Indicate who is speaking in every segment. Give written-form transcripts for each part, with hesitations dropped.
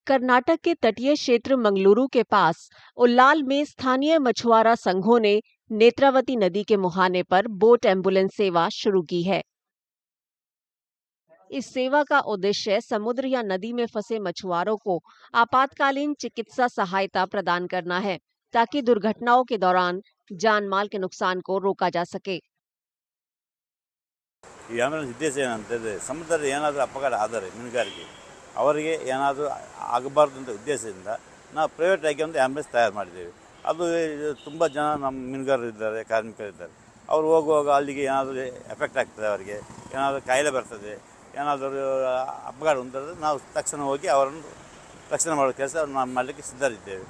Speaker 1: कर्नाटक के तटीय क्षेत्र मंगलुरु के पास उल्लाल में स्थानीय मछुआरा संघों ने नेत्रावती नदी के मुहाने पर बोट एम्बुलेंस सेवा शुरू की है। इस सेवा का उद्देश्य समुद्र या नदी में फंसे मछुआरों को आपातकालीन चिकित्सा सहायता प्रदान करना है, ताकि दुर्घटनाओं के दौरान जान माल के नुकसान को रोका जा सके।
Speaker 2: ಈ ಆಂಬ್ಯುಲೆನ್ಸ್ ಉದ್ದೇಶ ಏನಂತಂದರೆ ಸಮುದ್ರದಲ್ಲಿ ಏನಾದರೂ ಅಪಘಾತ ಆದರೆ ಮೀನುಗಾರಿಕೆ ಅವರಿಗೆ ಏನಾದರೂ ಆಗಬಾರ್ದು ಅಂತ ಉದ್ದೇಶದಿಂದ ನಾವು ಪ್ರೈವೇಟಾಗಿ ಒಂದು ಆ್ಯಂಬುಲೆನ್ಸ್ ತಯಾರು ಮಾಡಿದ್ದೇವೆ. ಅದು ತುಂಬ ಜನ ನಮ್ಮ ಮೀನುಗಾರರು ಇದ್ದಾರೆ, ಕಾರ್ಮಿಕರಿದ್ದಾರೆ. ಅವರು ಹೋಗುವಾಗ ಅಲ್ಲಿಗೆ ಏನಾದರೂ ಎಫೆಕ್ಟ್ ಆಗ್ತದೆ, ಅವರಿಗೆ ಏನಾದರೂ ಕಾಯಿಲೆ ಬರ್ತದೆ, ಏನಾದರೂ ಅಪಘಾತ ಉಂಟಾದರೆ ನಾವು ತಕ್ಷಣ ಹೋಗಿ ಅವರನ್ನು ರಕ್ಷಣೆ ಮಾಡೋ ಕೆಲಸ ನಾವು ಮಾಡಲಿಕ್ಕೆ ಸಿದ್ಧರಿದ್ದೇವೆ.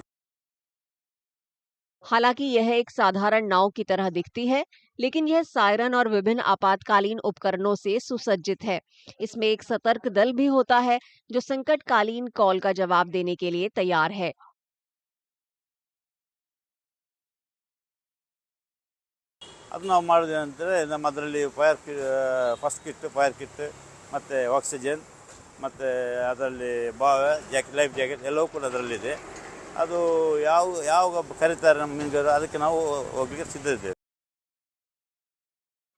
Speaker 1: हालांकि यह एक साधारण नाव की तरह दिखती है, लेकिन यह सायरन और विभिन्न आपातकालीन उपकरणों से सुसज्जित है। इसमें एक सतर्क दल भी होता है जो संकटकालीन कॉल का जवाब देने के लिए तैयार है।
Speaker 2: ಅದು ನಾವು ಮಾಡೋದೇನಂದರೆ ನಮ್ಮ ಅದರಲ್ಲಿ ಫಸ್ಟ್ ಕಿಟ್, ಫೈರ್ ಕಿಟ್ ಮತ್ತು ಆಕ್ಸಿಜನ್ ಮತ್ತು ಅದರಲ್ಲಿ ಜಾಕೆಟ್, ಲೈಫ್ ಜಾಕೆಟ್ ಎಲ್ಲವೂ ಕೂಡ ಅದರಲ್ಲಿದೆ. ಅದು ಯಾವ ಕರೀತಾರೆ ನಮ್ಮ ಮೀನುಗಾರರು, ಅದಕ್ಕೆ ನಾವು ಹೋಗಲಿಕ್ಕೆ ಸಿದ್ಧರಿದ್ದೇವೆ.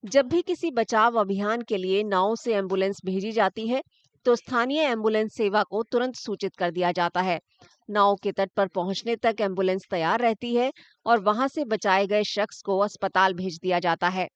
Speaker 1: जब भी किसी बचाव अभियान के लिए नाव से एम्बुलेंस भेजी जाती है, तो स्थानीय एम्बुलेंस सेवा को तुरंत सूचित कर दिया जाता है। नाव के तट पर पहुंचने तक एम्बुलेंस तैयार रहती है और वहां से बचाए गए शख्स को अस्पताल भेज दिया जाता है।